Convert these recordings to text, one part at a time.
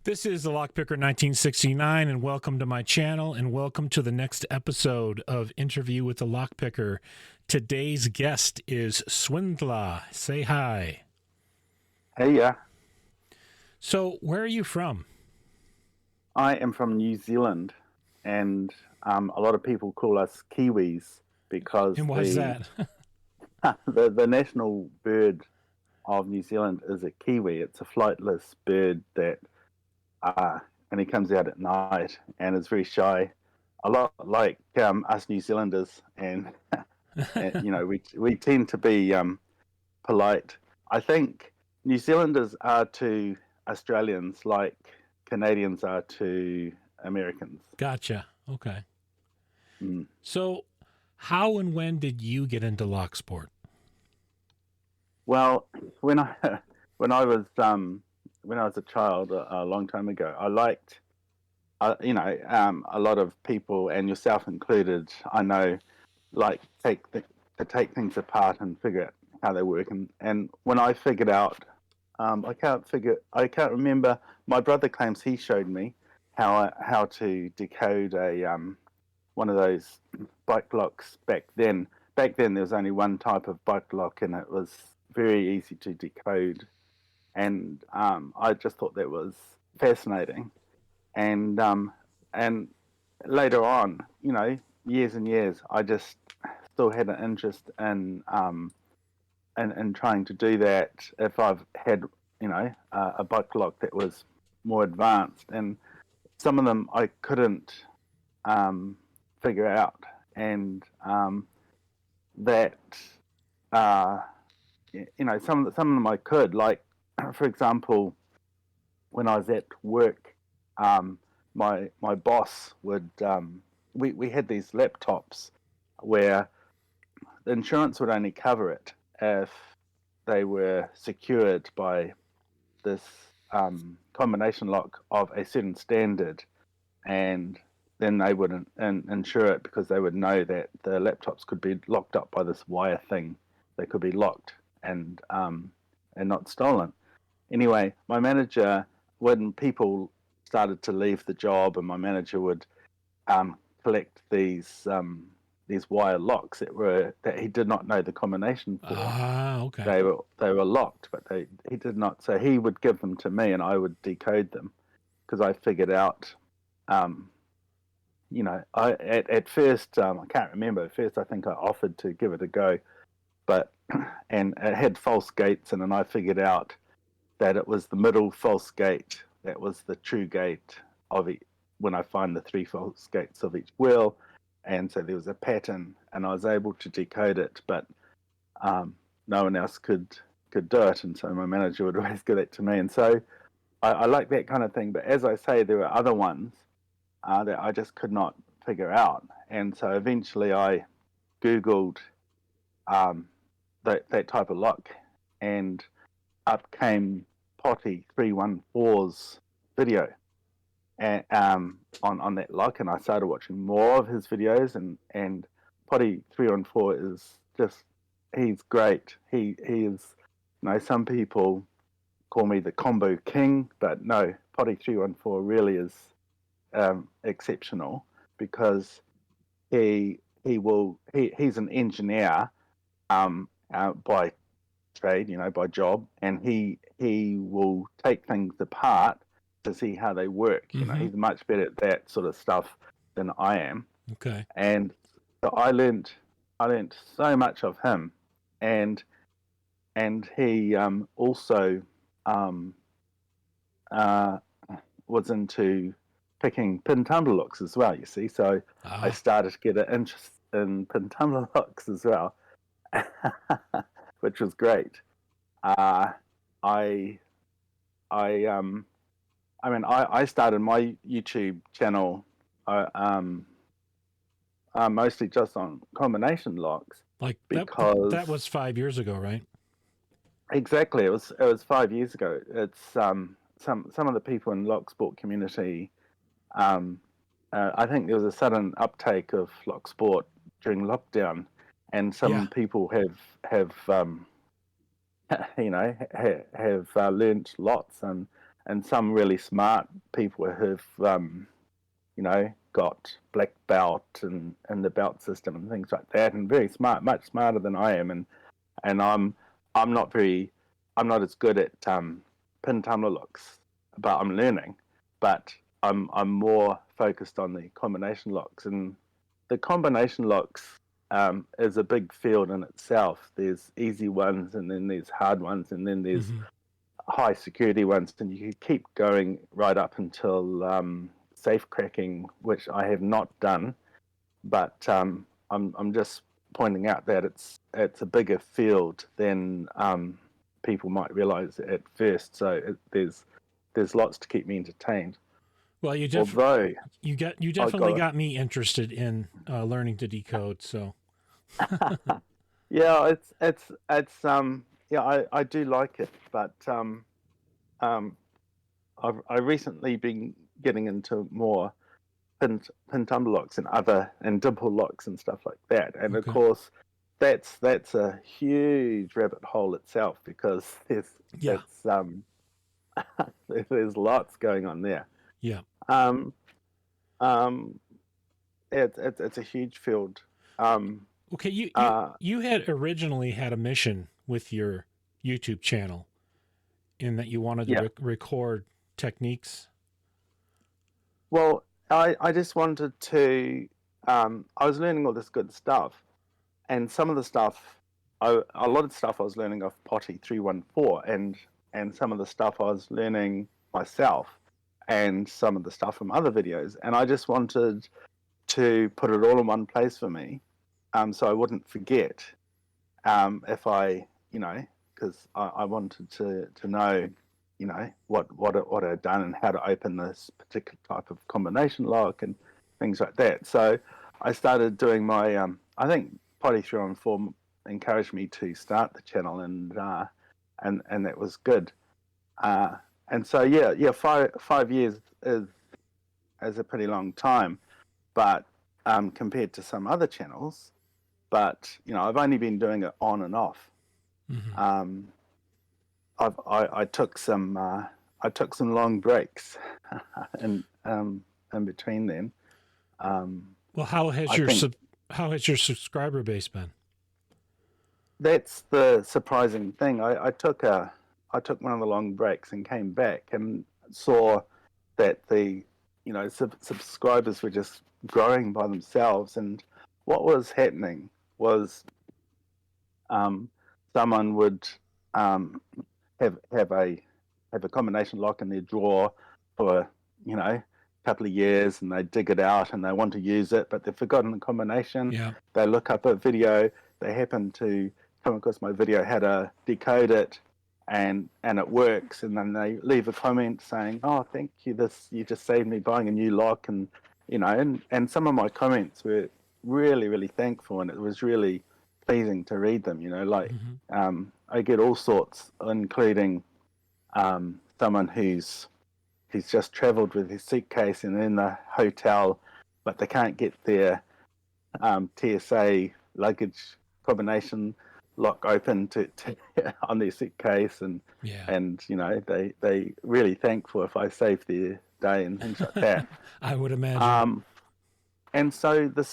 This is the Lockpicker 1969, and welcome to my channel, and welcome to the next episode of Interview with the Lockpicker. Today's guest is Swynndla. Say hi. Hey, yeah. So, where are you from? I am from New Zealand, and a lot of people call us Kiwis because And why is that? the national bird of New Zealand is a kiwi. It's a flightless bird that only comes out at night and is very shy, a lot like us New Zealanders, and, we tend to be polite. I think New Zealanders are to Australians like Canadians are to Americans. Gotcha. Okay. Mm. So, how and when did you get into locksport? Well, when I when I was a child a long time ago, I liked a lot of people, and yourself included, I know, like to take things apart and figure out how they work. And when I figured out, I can't remember. My brother claims he showed me how to decode a one of those bike locks back then. Back then, there was only one type of bike lock, and it was very easy to decode. And I just thought that was fascinating. And later on, years and years, I just still had an interest in trying to do that if I've had a bike lock that was more advanced, and some of them I couldn't figure out, and that some of them I could, like, for example, when I was at work, my boss would we had these laptops where the insurance would only cover it if they were secured by this combination lock of a certain standard, and then they wouldn't insure it because they would know that the laptops could be locked up by this wire thing. They could be locked and not stolen. Anyway, my manager, when people started to leave the job, and my manager would collect these wire locks that he did not know the combination for. Okay. They were locked, but he did not. So he would give them to me, and I would decode them because I figured out. At first, I can't remember. At first, I think I offered to give it a go, and it had false gates, and then I figured out that it was the middle false gate that was the true gate of it when I find the three false gates of each wheel. And so there was a pattern, and I was able to decode it, but no one else could do it. And so my manager would always give that to me. And so I like that kind of thing. But as I say, there were other ones that I just could not figure out. And so eventually I Googled that type of lock, and up came Potty 314's video and on that lock, and I started watching more of his videos, and Potty 314 is just, he's great. He is, some people call me the combo king, but no, Potty 314 really is exceptional, because he's an engineer by trade, by job, and he will take things apart to see how they work. Mm-hmm. He's much better at that sort of stuff than I am. Okay. And so I learned so much of him, and he also was into picking pin tumbler locks as well, you see. So I started to get an interest in pin tumbler locks as well, which was great. I started my YouTube channel mostly just on combination locks. Like because that was 5 years ago, right? Exactly, it was 5 years ago. It's some of the people in locksport community. I think there was a sudden uptake of locksport during lockdown, and some people have learnt lots, and and some really smart people who've got black belt and the belt system and things like that, and very smart, much smarter than I am, and I'm not as good at pin tumbler locks, but I'm learning. But I'm more focused on the combination locks, and the combination locks is a big field in itself. There's easy ones, and then there's hard ones, and then there's high security ones, and you could keep going right up until safe cracking, which I have not done. But I'm just pointing out that it's a bigger field than people might realize at first. So there's lots to keep me entertained. Well, you definitely got me interested in learning to decode. So yeah, it's yeah, I do like it, but I've recently been getting into more pin tumbler locks and dimple locks and stuff like that, and of course that's a huge rabbit hole itself, because there's lots going on there. Yeah. It's a huge field. Okay, you had originally had a mission with your YouTube channel, in that you wanted to record techniques. Well, I just wanted to. I was learning all this good stuff, and some of the stuff, a lot of stuff I was learning off Potty 314, and some of the stuff I was learning myself, and some of the stuff from other videos, and I just wanted to put it all in one place for me, so I wouldn't forget, if I, because I wanted to know, what I'd done and how to open this particular type of combination lock and things like that. So I started doing my, I think Potty 314 encouraged me to start the channel, and that was good. And so 5 years is a pretty long time, but compared to some other channels, but I've only been doing it on and off. I took some long breaks in between them. Well, how has your subscriber base been? That's the surprising thing. I took one of the long breaks and came back and saw that the subscribers were just growing by themselves, and what was happening was someone would have a combination lock in their drawer for a couple of years, and they dig it out and they want to use it, but they've forgotten the combination. They look up a video, they happen to come across my video how to decode it, and it works, and then they leave a comment saying, "Oh, thank you, you just saved me buying a new lock," and and some of my comments were really, really thankful, and it was really pleasing to read them. I get all sorts, including someone who's just travelled with his suitcase and in the hotel, but they can't get their TSA luggage combination lock open to on their suitcase, and they really thankful if I save their day and things like that. I would imagine. And so the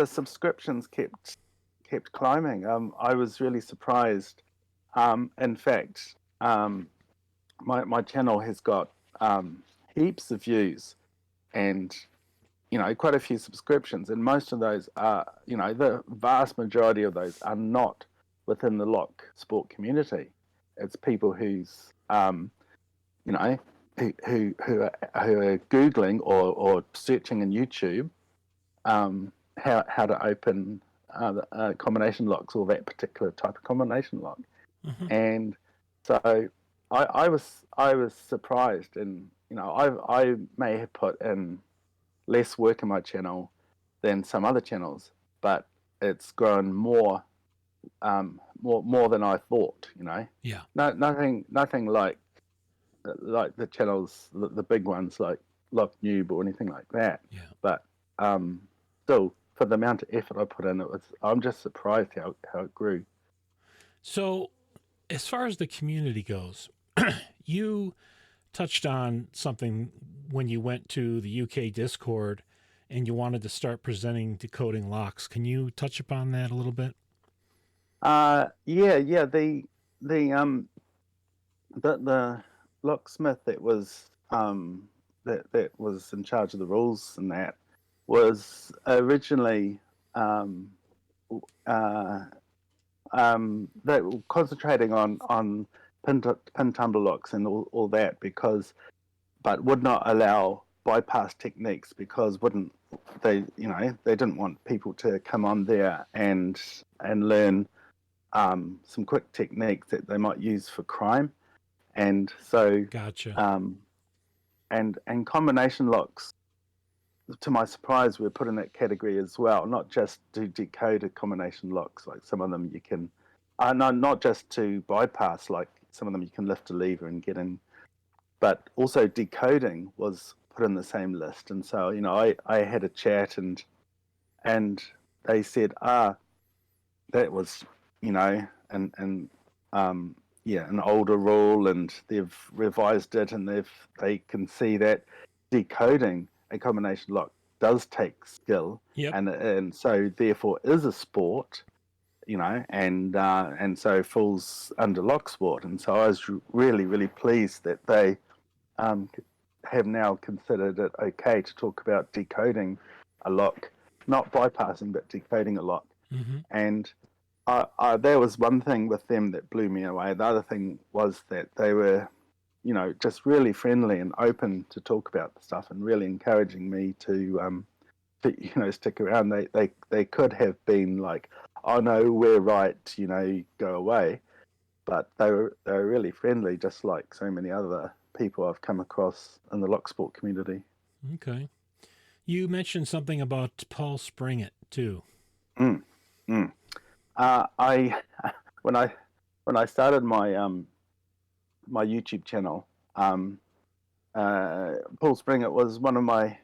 subscriptions kept climbing. I was really surprised. In fact, my channel has got heaps of views and quite a few subscriptions, and most of those are, the vast majority of those are not within the lock sport community. It's people who's who are googling or searching in YouTube how to open combination locks, or that particular type of combination lock. And so I was surprised, and I may have put in less work in my channel than some other channels, but it's grown more than I thought. Nothing like the channels, the big ones like Lock Noob or anything like that. But still, for the amount of effort I put in, I'm just surprised how it grew. So, as far as the community goes, you touched on something when you went to the UK Discord and you wanted to start presenting decoding locks. Can you touch upon that a little bit? Yeah. The locksmith that was in charge of the rules and that was originally they were concentrating on pin tumbler locks and all that but would not allow bypass techniques because wouldn't they they didn't want people to come on there and learn some quick techniques that they might use for crime. And so Gotcha. And combination locks, to my surprise, were put in that category as well, not just to decode combination locks, like some of them you can no, not just to bypass, like some of them you can lift a lever and get in, but also decoding was put in the same list. And so I had a chat and they said that was and an older rule, and they've revised it, and they can see that decoding a combination lock does take skill, Yep. and so therefore is a sport, and so falls under locksport. And so I was really pleased that they have now considered it okay to talk about decoding a lock, not bypassing, but decoding a lock. Mm-hmm. And there was one thing with them that blew me away. The other thing was that they were, just really friendly and open to talk about the stuff and really encouraging me to stick around. They could have been like, "Oh no, we're right," go away. But they were really friendly, just like so many other people I've come across in the lock sport community. Okay. You mentioned something about Paul Springett too. I when I started my my YouTube channel, Paul Springett was one of my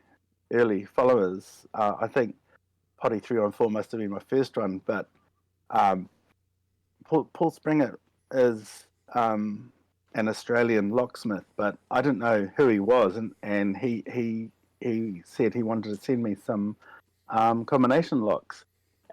early followers. I think Potty 314 must have been my first one, but Paul Springett is an Australian locksmith, but I didn't know who he was, and he said he wanted to send me some combination locks.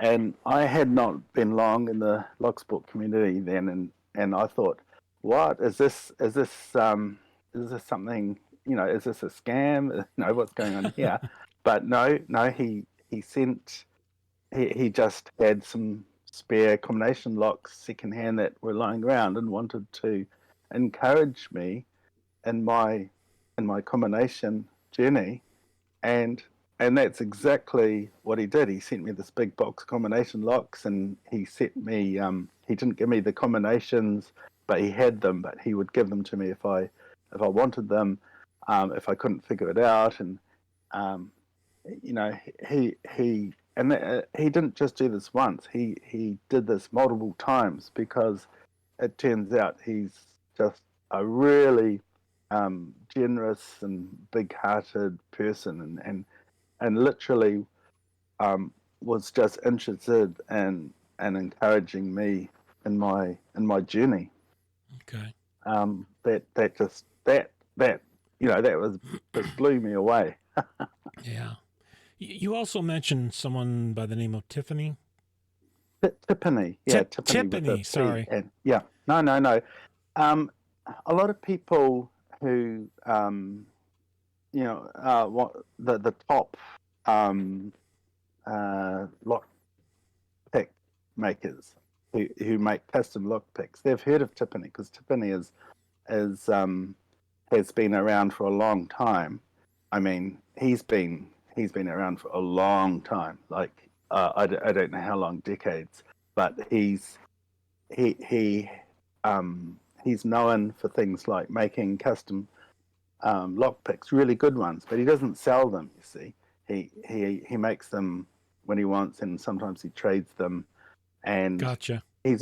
And I had not been long in the locksport community then, and I thought, what is this? Is this something? Is this a scam? What's going on here? But no, he sent he just had some spare combination locks secondhand that were lying around and wanted to encourage me in my combination journey, and that's exactly what he did. He sent me this big box of combination locks, and he sent me. He didn't give me the combinations, but he had them. But he would give them to me if I wanted them, if I couldn't figure it out. And he didn't just do this once. He did this multiple times because it turns out he's just a really generous and big-hearted person, and literally was just interested in and encouraging me in my journey. Okay. That was just blew me away. Yeah. You also mentioned someone by the name of Tiffany. Tiffany, yeah, Tiffany. Tiffany, sorry. And, yeah, no. A lot of people who what the top lock pick makers who make custom lock picks, they've heard of Tiffany because Tiffany has been around for a long time. I mean, he's been around for a long time. Like I don't know how long, decades, but he's known for things like making custom lock picks, really good ones, but he doesn't sell them. You see, he makes them when he wants, and sometimes he trades them. And Gotcha. He's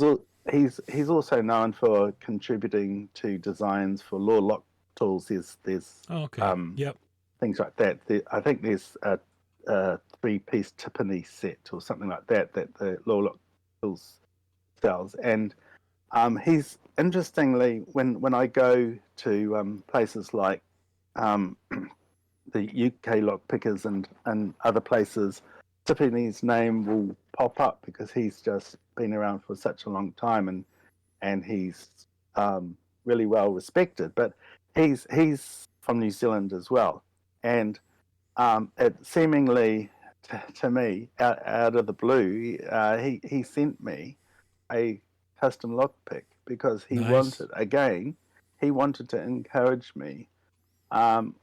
also known for contributing to designs for law lock tools. There's okay. Yep. Things like that. I think there's a 3-piece Tiffany set or something like that the law lock tools sells, and interestingly, when I go to places like the UK lockpickers and other places, Tiffany's name will pop up because he's just been around for such a long time, and he's really well respected. But he's from New Zealand as well, and it seemingly to me out of the blue, he sent me a custom lockpick because Nice. he wanted to encourage me on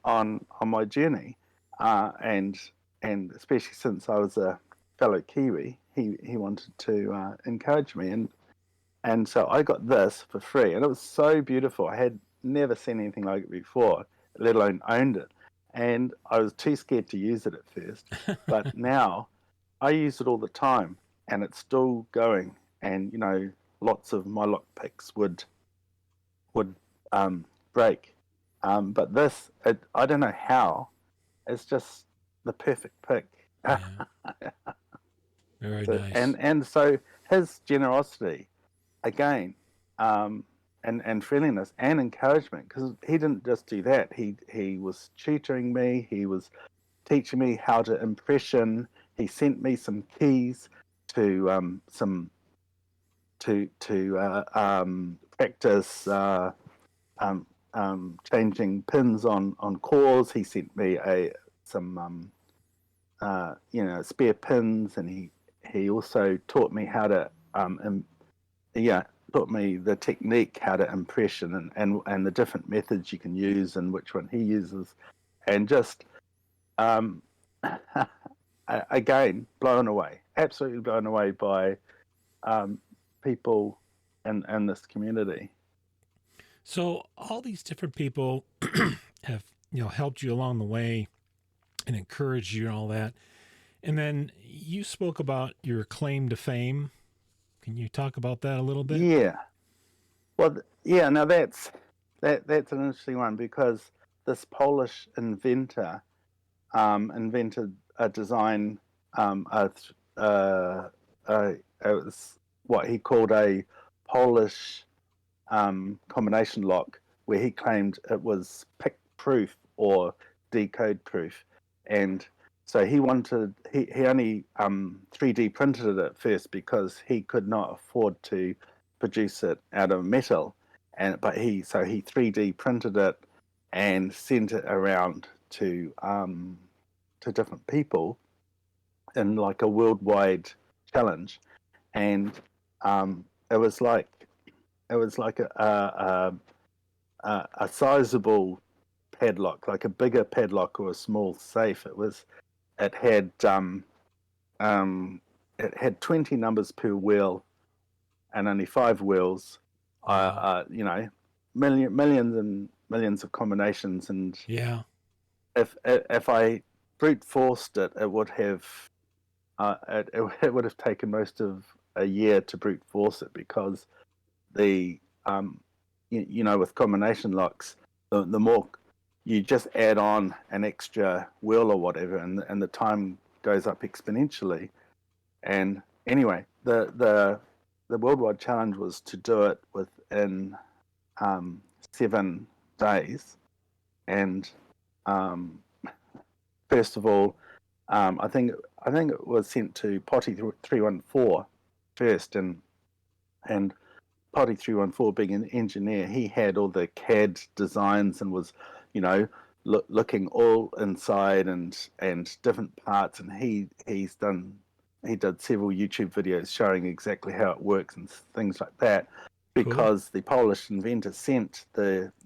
my journey, and especially since I was a fellow Kiwi, he wanted to encourage me, and so I got this for free, and it was so beautiful. I had never seen anything like it before, let alone owned it, and I was too scared to use it at first, but now I use it all the time, and it's still going, and lots of my lockpicks would break. But this, I don't know how. It's just the perfect pick. Yeah. Very nice. And so his generosity, again, and friendliness and encouragement, because he didn't just do that. He was tutoring me. He was teaching me how to impression. He sent me some keys to practice changing pins on cores. He sent me some spare pins, and he also taught me how to taught me the technique, how to impression, and the different methods you can use and which one he uses, and just again absolutely blown away by people in this community. So all these different people have helped you along the way and encouraged you and all that. And then you spoke about your claim to fame. Can you talk about that a little bit? Yeah. Well, yeah. Now that's an interesting one, because this Polish inventor invented a design. It was what he called a Polish combination lock, where he claimed it was pick proof or decode proof, and so he only 3D printed it at first because he could not afford to produce it out of metal, but he 3D printed it and sent it around to different people in like a worldwide challenge, and it was like a sizable padlock, like a bigger padlock or a small safe. It had 20 numbers per wheel and only 5 wheels. Millions and millions of combinations, and yeah, if I brute forced it, it would have it would have taken most of a year to brute force it, because the with combination locks, the more you just add on an extra wheel or whatever, and the time goes up exponentially. And anyway, the worldwide challenge was to do it within 7 days. And first of all, I think it was sent to Potty 314 first, and Potty 314, being an engineer, he had all the CAD designs and was, looking all inside and different parts, and he did several YouTube videos showing exactly how it works and things like that, because the Polish inventor sent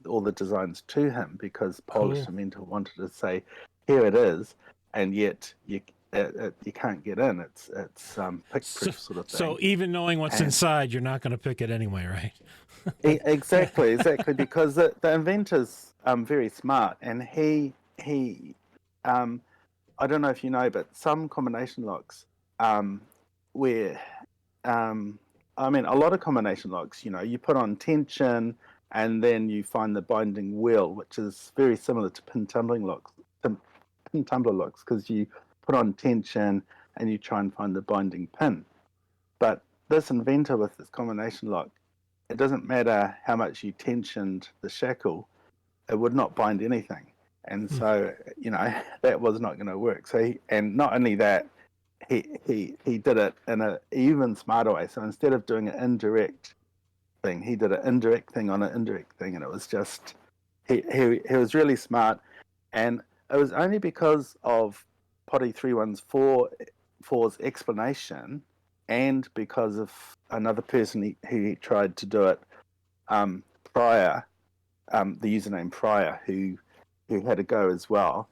all the designs to him, because Polish inventor wanted to say, here it is, and yet you can't get in. It's pick proof sort of thing. So even knowing what's inside, you're not going to pick it anyway, right? Exactly, because the inventor's very smart, and he I don't know if you know, but some combination locks where a lot of combination locks, you put on tension and then you find the binding wheel, which is very similar to pin tumbler locks, because you put on tension and you try and find the binding pin. But this inventor with this combination lock, it doesn't matter how much you tensioned the shackle, it would not bind anything. And so, that was not going to work. So, and not only that, he did it in an even smarter way. So instead of doing an indirect thing, he did an indirect thing on an indirect thing, and it was just he was really smart. And it was only because of Potty 314's explanation, and because of another person who tried to do it prior, the username Prior, who had a go as well,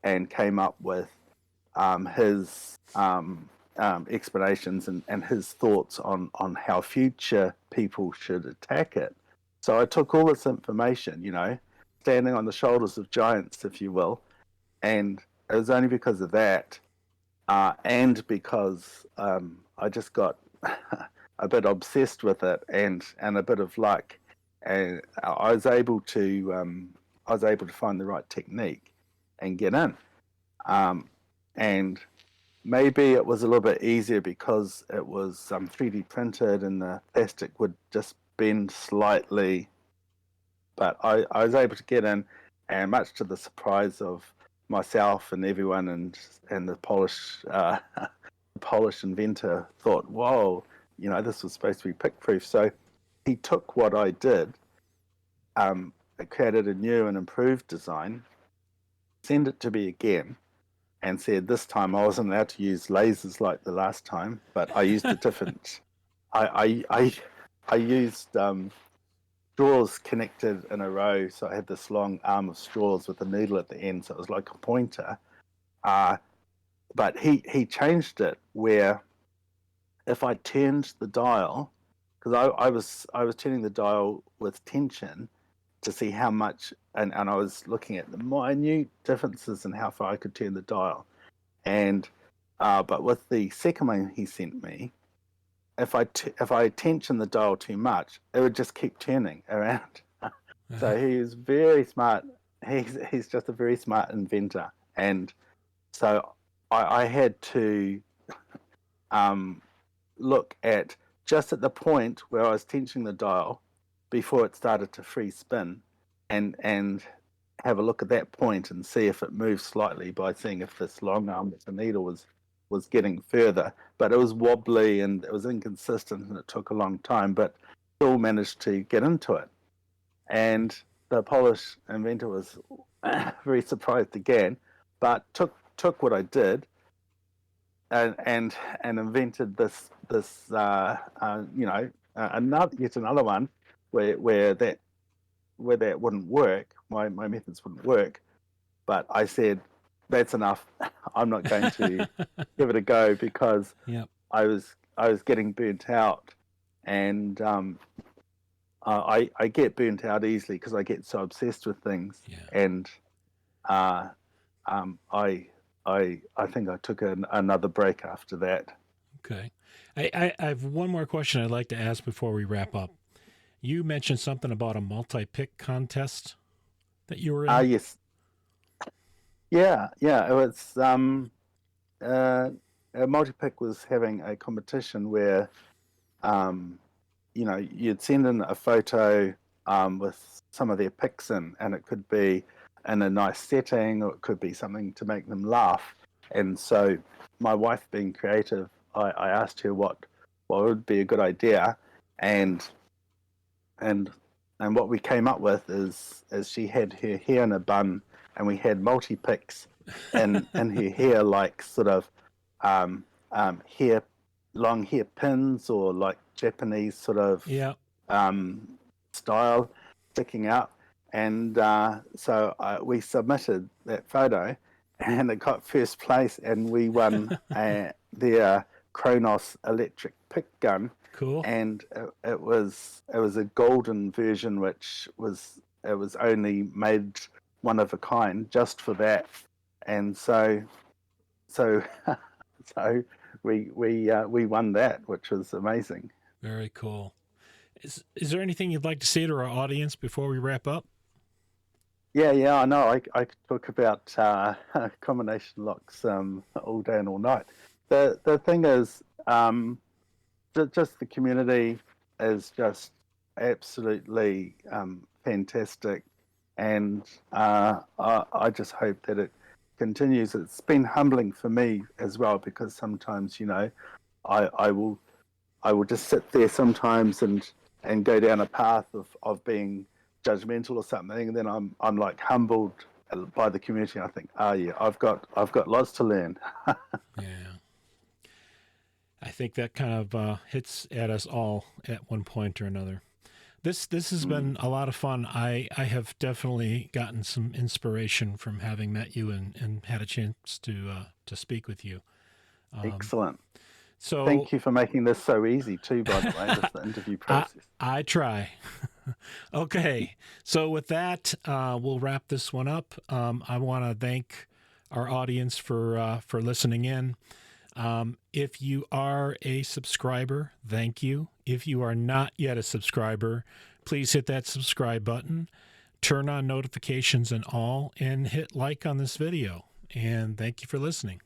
and came up with his explanations and his thoughts on how future people should attack it. So I took all this information, standing on the shoulders of giants, if you will, and it was only because of that, and because I just got a bit obsessed with it, and a bit of luck, and I was able to find the right technique and get in. And maybe it was a little bit easier because it was 3D printed and the plastic would just bend slightly. But I was able to get in, and much to the surprise of myself and everyone, and the Polish inventor thought, "Whoa, this was supposed to be pick proof." So he took what I did, created a new and improved design, sent it to me again, and said this time I wasn't allowed to use lasers like the last time, but I used a different. I used straws connected in a row, so I had this long arm of straws with a needle at the end, so it was like a pointer. But he changed it where if I turned the dial, because I was turning the dial with tension to see how much, and I was looking at the minute differences in how far I could turn the dial. And but with the second one he sent me, if I tension the dial too much, it would just keep turning around. So he is very smart. He's just a very smart inventor, and so I had to look at just at the point where I was tensioning the dial before it started to free spin, and have a look at that point and see if it moved slightly by seeing if this long arm with the needle was getting further. But it was wobbly and it was inconsistent, and it took a long time, but still managed to get into it. And the Polish inventor was very surprised again, but took what I did and invented this another one where that wouldn't work. My methods wouldn't work, but I said that's enough. I'm not going to give it a go because I was getting burnt out, and I get burnt out easily because I get so obsessed with things, and I think I took another break after that. Okay. I have one more question I'd like to ask before we wrap up. You mentioned something about a multi-pick contest that you were in. Yes. Yeah. It was MultiPick was having a competition where you'd send in a photo with some of their picks in, and it could be in a nice setting, or it could be something to make them laugh. And so my wife, being creative, I asked her what would be a good idea, and what we came up with is she had her hair in a bun, and we had multi-picks in her hair, like sort of long hair pins, or like Japanese sort of style sticking out. And so we submitted that photo, and it got first place, and we won their Kronos electric pick gun. Cool. And it was a golden version, which was only made one of a kind just for that. And so we won that, which was amazing. Very cool. Is there anything you'd like to say to our audience before we wrap up? Yeah, I know. I could talk about combination locks all day and all night. The thing is, just the community is just absolutely fantastic, and I just hope that it continues. It's been humbling for me as well, because sometimes, I will just sit there sometimes and go down a path of being judgmental or something, and then I'm like humbled by the community. I think, yeah, I've got lots to learn. Yeah. I think that kind of hits at us all at one point or another. This has been a lot of fun. I have definitely gotten some inspiration from having met you and had a chance to speak with you. Excellent. So Thank you for making this so easy too, by the way, this interview process. I try. Okay. So with that, we'll wrap this one up. I want to thank our audience for listening in. If you are a subscriber, thank you. If you are not yet a subscriber, please hit that subscribe button, turn on notifications and all, and hit like on this video. And thank you for listening.